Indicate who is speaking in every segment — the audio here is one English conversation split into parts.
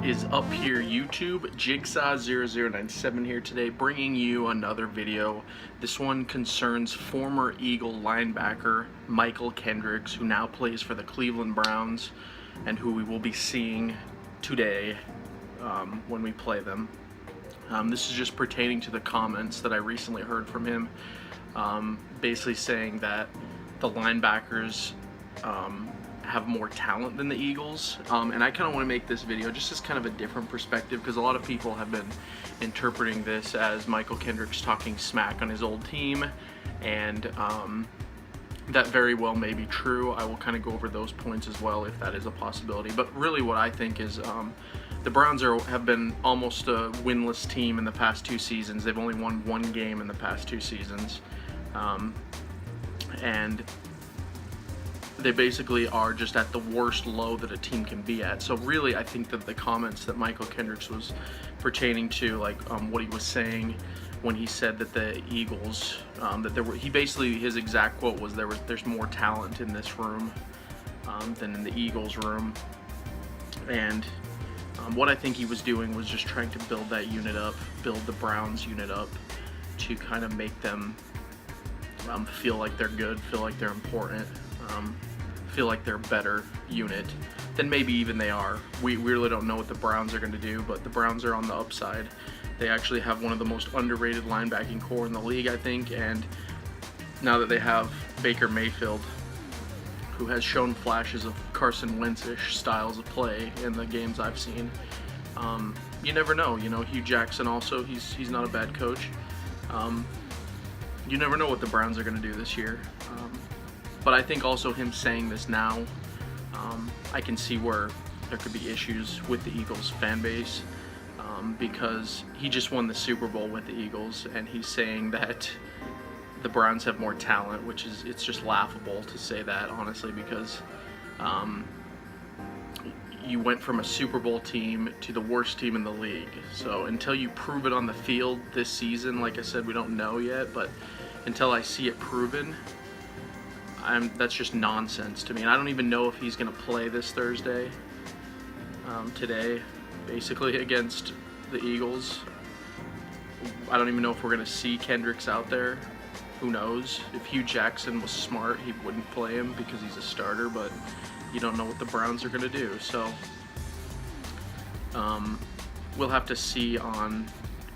Speaker 1: is up here, YouTube? Jigsaw0097 here today, bringing you another video. This one concerns former Eagle linebacker Mychal Kendricks, who now plays for the Cleveland Browns and who we will be seeing today when we play them. This is just pertaining to the comments that I recently heard from him, basically saying that the linebackers have more talent than the Eagles, and I kind of want to make this video just as kind of a different perspective, because a lot of people have been interpreting this as Mychal Kendricks talking smack on his old team, and that very well may be true. I will kind of go over those points as well if that is a possibility, but really what I think is the Browns have been almost a winless team in the past 2 seasons. They've only won 1 game in the past 2 seasons, and they basically are just at the worst low that a team can be at. So really, I think that the comments that Mychal Kendricks was pertaining to, like what he was saying when he said that the Eagles, he basically, his exact quote was, there's more talent in this room than in the Eagles room. And what I think he was doing was just trying to build that unit up, build the Browns unit up to kind of make them feel like they're good, feel like they're important, feel like they're a better unit than maybe even they are. We really don't know what the Browns are going to do, but the Browns are on the upside. They actually have one of the most underrated linebacking core in the league, I think, and now that they have Baker Mayfield, who has shown flashes of Carson Wentz-ish styles of play in the games I've seen, you never know. You know, Hugh Jackson also, he's not a bad coach. You never know what the Browns are going to do this year. But I think also him saying this now, I can see where there could be issues with the Eagles fan base, because he just won the Super Bowl with the Eagles, and he's saying that the Browns have more talent, which is, it's just laughable to say that, honestly, because you went from a Super Bowl team to the worst team in the league. So until you prove it on the field this season, like I said, we don't know yet, but until I see it proven, that's just nonsense to me. And I don't even know if he's going to play this Thursday, today, basically, against the Eagles. I don't even know if we're going to see Kendricks out there. Who knows? If Hugh Jackson was smart, he wouldn't play him because he's a starter, but you don't know what the Browns are going to do. So we'll have to see on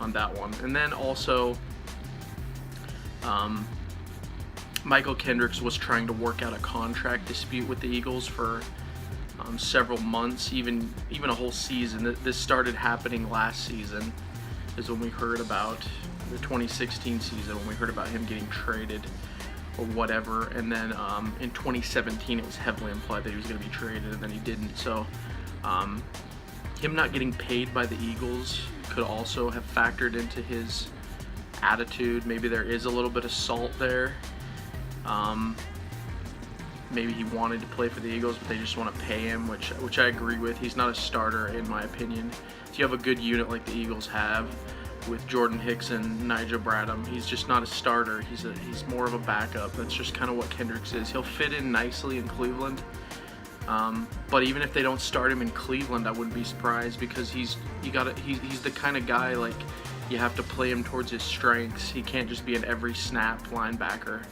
Speaker 1: that one. And then also, Mychal Kendricks was trying to work out a contract dispute with the Eagles for several months, even a whole season. This started happening last season, is when we heard about the 2016 season, when we heard about him getting traded or whatever. And then in 2017, it was heavily implied that he was going to be traded, and then he didn't. So him not getting paid by the Eagles could also have factored into his attitude. Maybe there is a little bit of salt there. Maybe he wanted to play for the Eagles, but they just want to pay him, which I agree with. He's not a starter, in my opinion. If you have a good unit like the Eagles have, with Jordan Hicks and Nigel Bradham, he's just not a starter. He's more of a backup. That's just kind of what Kendricks is. He'll fit in nicely in Cleveland, but even if they don't start him in Cleveland, I wouldn't be surprised, because he's the kind of guy, like, you have to play him towards his strengths. He can't just be an every snap linebacker.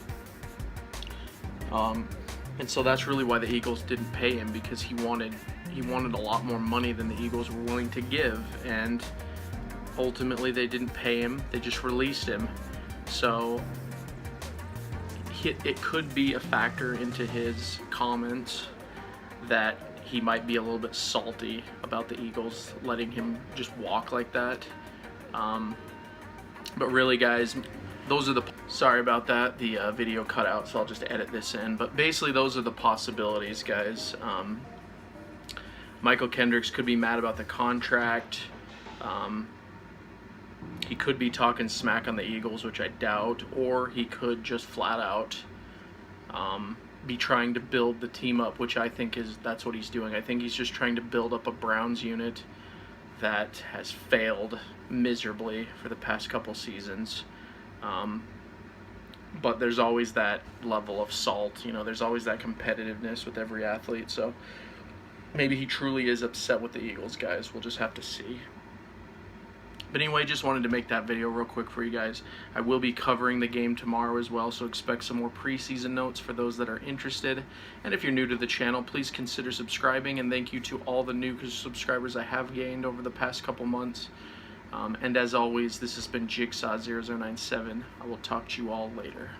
Speaker 1: And so that's really why the Eagles didn't pay him, because he wanted a lot more money than the Eagles were willing to give, and ultimately they didn't pay him. They just released him. So it could be a factor into his comments that he might be a little bit salty about the Eagles letting him just walk like that. But really, guys, those are sorry about that, the video cut out, so I'll just edit this in. But basically, those are the possibilities, guys. Mychal Kendricks could be mad about the contract. He could be talking smack on the Eagles, which I doubt, or he could just flat out be trying to build the team up, which I think that's what he's doing. I think he's just trying to build up a Browns unit that has failed miserably for the past couple seasons. But there's always that level of salt, you know, there's always that competitiveness with every athlete. So maybe he truly is upset with the Eagles, guys. We'll just have to see. But anyway, just wanted to make that video real quick for you guys. I will be covering the game tomorrow as well, so expect some more preseason notes for those that are interested. And if you're new to the channel, please consider subscribing, and thank you to all the new subscribers I have gained over the past couple months. And as always, this has been Jigsaw0097. I will talk to you all later.